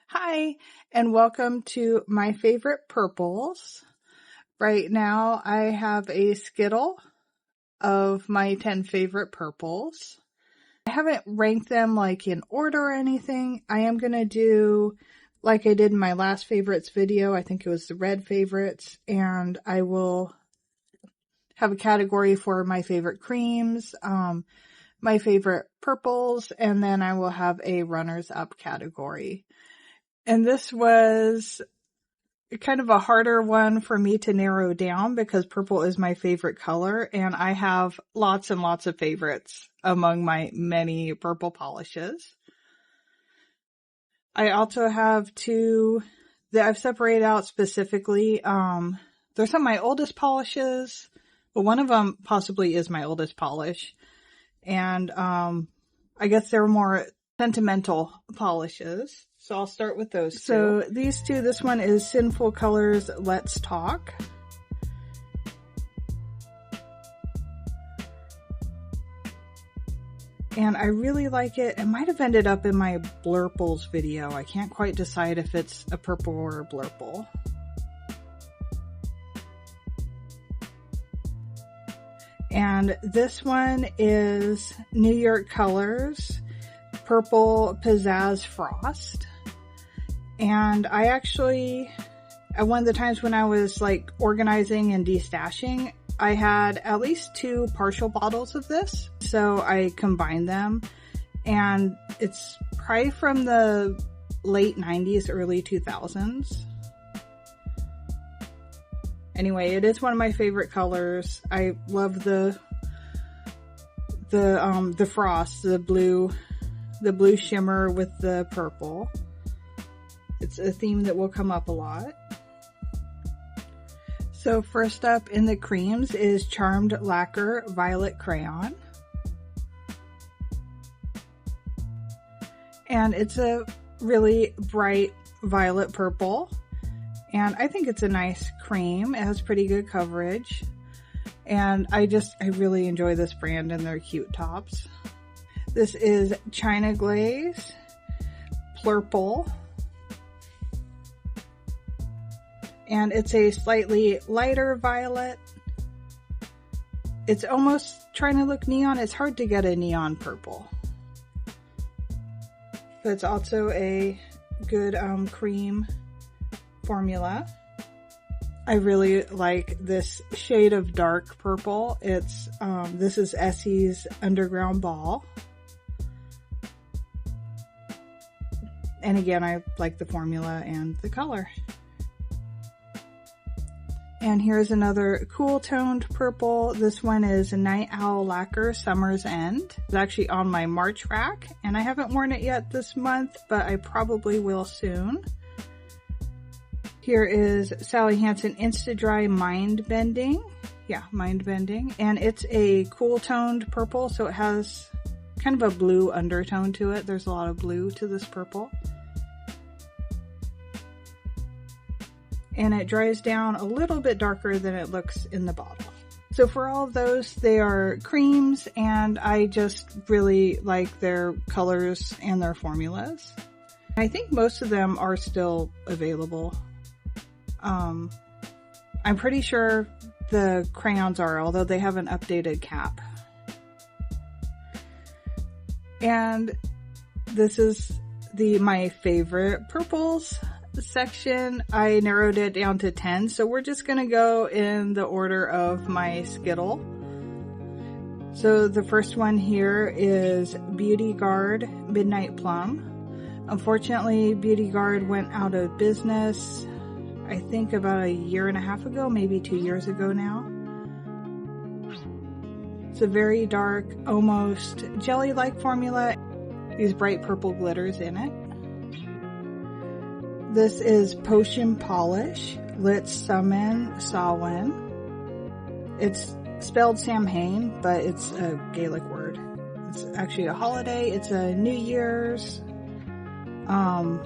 Hi, and welcome to my favorite purples. Right now, I have a Skittle of my 10 favorite purples. I haven't ranked them like in order or anything. I am going to do like I did in my last favorites video. I think it was the red favorites, and I will have a category for my favorite creams, my favorite purples, and then I will have a runners up category. And this was kind of a harder one for me to narrow down because purple is my favorite color, and I have lots and lots of favorites among my many purple polishes. I also have two that I've separated out specifically. They're some of my oldest polishes. Well, one of them possibly is my oldest polish, and I guess they're more sentimental polishes. So I'll start with those two. So these two, this one is Sinful Colors Let's Talk. And I really like it. It might have ended up in my Blurples video. I can't quite decide if it's a purple or a blurple. And this one is New York Colors Purple Pizzazz Frost. And I actually, at one of the times when I was like organizing and destashing, I had at least 2 partial bottles of this. So I combined them, and it's probably from the late 90s, early 2000s. Anyway, it is one of my favorite colors. I love the frost, the blue shimmer with the purple. It's a theme that will come up a lot. So first up in the creams is Charmed Lacquer Violet Crayon. And it's a really bright violet purple. And I think it's a nice cream. It has pretty good coverage. And I really enjoy this brand and their cute tops. This is China Glaze Plurple. And it's a slightly lighter violet. It's almost trying to look neon. It's hard to get a neon purple. But it's also a good cream formula. I really like this shade of dark purple. It's this is Essie's Underground Ball. And again, I like the formula and the color. And here's another cool toned purple. This one is Night Owl Lacquer Summer's End. It's actually on my March rack, and I haven't worn it yet this month, but I probably will soon. Here is Sally Hansen Insta-Dry Mind Bending. Yeah, Mind Bending. And it's a cool toned purple, so it has kind of a blue undertone to it. There's a lot of blue to this purple. And it dries down a little bit darker than it looks in the bottle. So for all of those, they are creams, and I just really like their colors and their formulas. I think most of them are still available. I'm pretty sure the crayons are, although they have an updated cap. And this is my favorite purples section. I narrowed it down to 10, so we're just gonna go in the order of my Skittle. So the first one here is Beauty Guard Midnight Plum. Unfortunately, Beauty Guard went out of business, I think about a year and a half ago, maybe 2 years ago now. It's a very dark, almost jelly-like formula. These bright purple glitters in it. This is Potion Polish Lit Summon Samhain. It's spelled Samhain, but it's a Gaelic word. It's actually a holiday. It's a New Year's, kind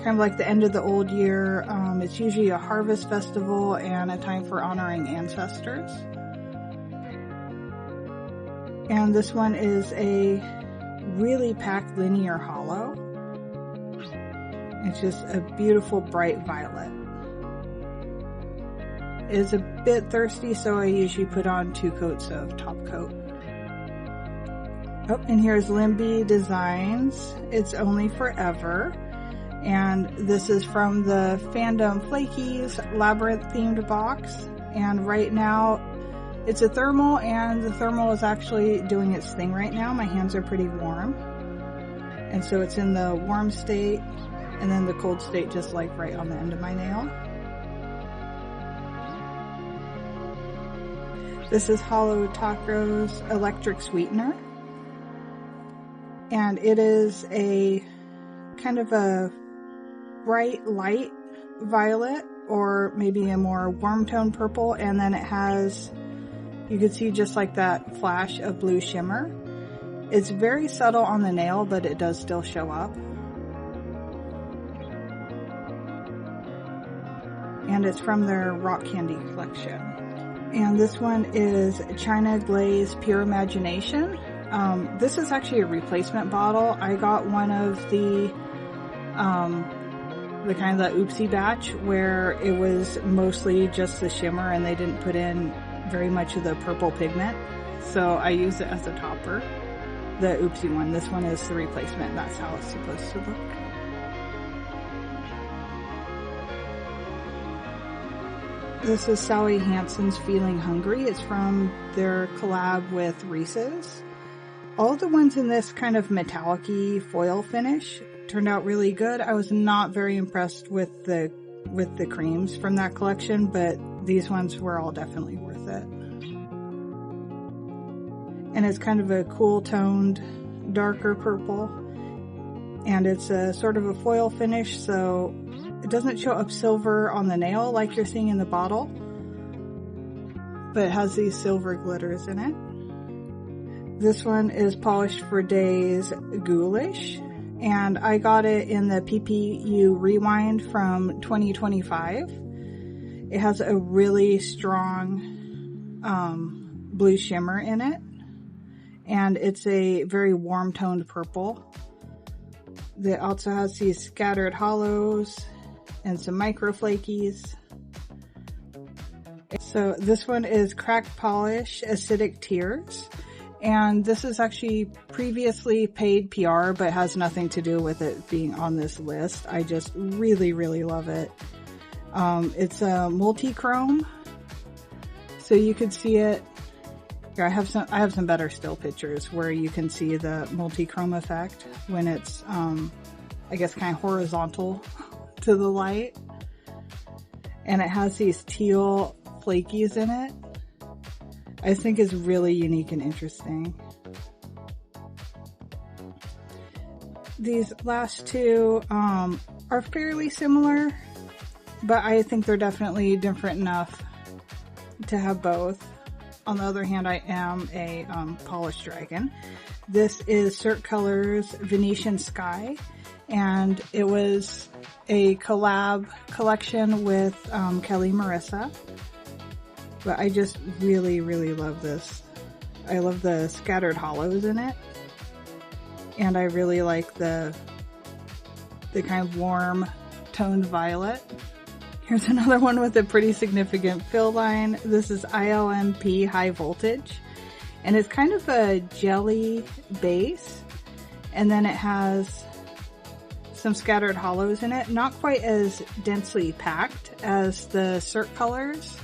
of like the end of the old year. It's usually a harvest festival and a time for honoring ancestors. And this one is a really packed linear hollow. It's just a beautiful bright violet. It is a bit thirsty, so I usually put on 2 coats of top coat. Oh, and here's Limby Designs. It's Only Forever. And this is from the Fandom Flakies Labyrinth themed box. And right now it's a thermal, and the thermal is actually doing its thing right now. My hands are pretty warm. And so it's in the warm state, and then the cold state just like right on the end of my nail. This is Holo Taco's Electric Sweetener. And it is a kind of a bright light violet, or maybe a more warm tone purple, and then it has, you can see just like that flash of blue shimmer. It's very subtle on the nail, but it does still show up. And it's from their Rock Candy collection. And this one is China Glaze Pure Imagination. This is actually a replacement bottle. I got one of the kind of the oopsie batch where it was mostly just the shimmer and they didn't put in very much of the purple pigment. So I use it as a topper. The oopsie one. This one is the replacement. That's how it's supposed to look. This is Sally Hansen's Feeling Hungry. It's from their collab with Reese's. All the ones in this kind of metallic-y foil finish turned out really good. I was not very impressed with the creams from that collection, but these ones were all definitely worth it. And it's kind of a cool toned, darker purple. And it's a sort of a foil finish, so it doesn't show up silver on the nail like you're seeing in the bottle, but it has these silver glitters in it. This one is Polished for Days Ghoulish, and I got it in the PPU Rewind from 2025. It has a really strong blue shimmer in it, and it's a very warm toned purple. It also has these scattered hollows and some micro flakies. So this one is Crack Polish Acidic Tears. And this is actually previously paid PR, but has nothing to do with it being on this list. I just really, really love it. It's a multi-chrome, so you can see it. Here, I have some better still pictures where you can see the multi-chrome effect when it's, I guess, kind of horizontal to the light. And it has these teal flakies in it. I think is really unique and interesting. These last two are fairly similar, but I think they're definitely different enough to have both. On the other hand, I am a polished dragon. This is Cert Colors Venetian Sky, and it was a collab collection with Kelly Marissa. But I just really, really love this. I love the scattered hollows in it. And I really like the kind of warm toned violet. Here's another one with a pretty significant fill line. This is ILMP High Voltage. And it's kind of a jelly base. And then it has some scattered hollows in it. Not quite as densely packed as the Cert Colors,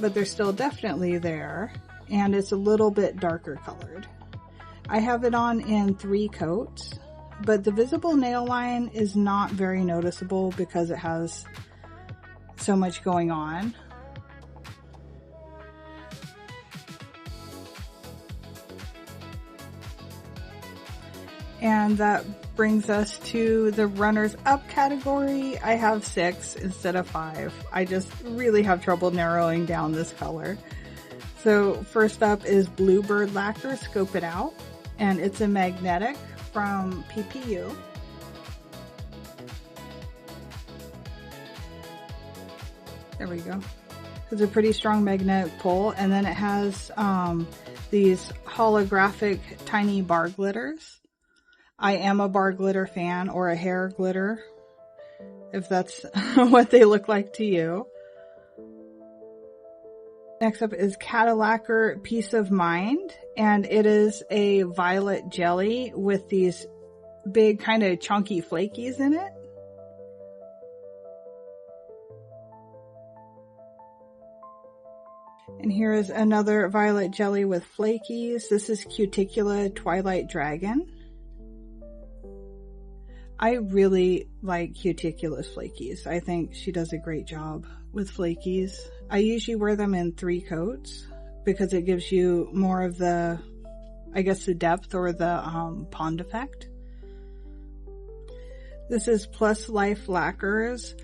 but they're still definitely there, and it's a little bit darker colored. I have it on in 3 coats, but the visible nail line is not very noticeable because it has so much going on. And that brings us to the runners up category. I have 6 instead of 5. I just really have trouble narrowing down this color. So first up is Bluebird Lacquer Scope It Out, and it's a magnetic from PPU. There we go. It's a pretty strong magnetic pull, and then it has these holographic tiny bar glitters. I am a bar glitter fan, or a hair glitter. if that's what they look like to you. Next up is Cadillacquer Peace of Mind, and it is a violet jelly with these big kind of chunky flakies in it. And here is another violet jelly with flakies. This is Cuticula Twilight Dragon. I really like Cuticula's flakies. I think she does a great job with flakies. I usually wear them in 3 coats because it gives you more of the, I guess, the depth or the pond effect. This is Plus Life Lacquers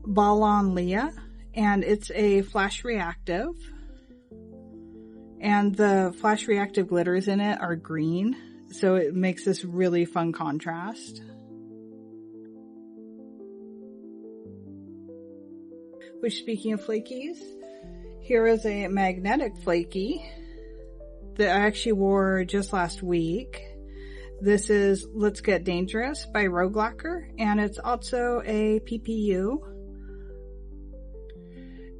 Ballon Leah, and it's a flash reactive. And the flash reactive glitters in it are green, so it makes this really fun contrast. Which, speaking of flakies, here is a magnetic flaky that I actually wore just last week. This is Let's Get Dangerous by Rogue Lacquer, and it's also a PPU.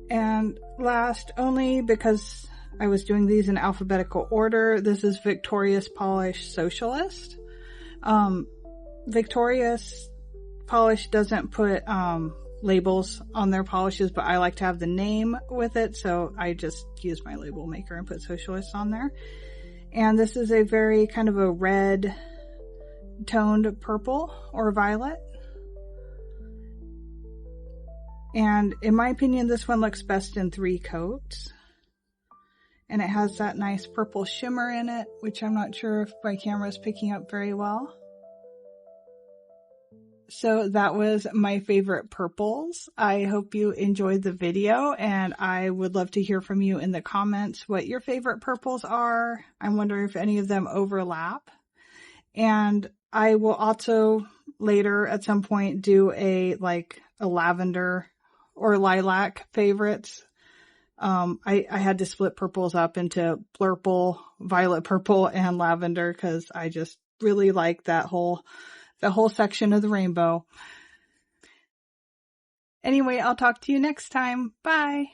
And last, only because I was doing these in alphabetical order, this is Victorious Polish Socialist. Victorious Polish doesn't put labels on their polishes, but I like to have the name with it, so I just use my label maker and put Socialist on there. And this is a very kind of a red toned purple or violet. And in my opinion, this one looks best in 3 coats. And it has that nice purple shimmer in it, which I'm not sure if my camera is picking up very well. So that was my favorite purples. I hope you enjoyed the video, and I would love to hear from you in the comments what your favorite purples are. I'm wondering if any of them overlap. And I will also later at some point do a lavender or lilac favorites. I had to split purples up into blurple, violet purple, and lavender because I just really like the whole section of the rainbow. Anyway, I'll talk to you next time. Bye.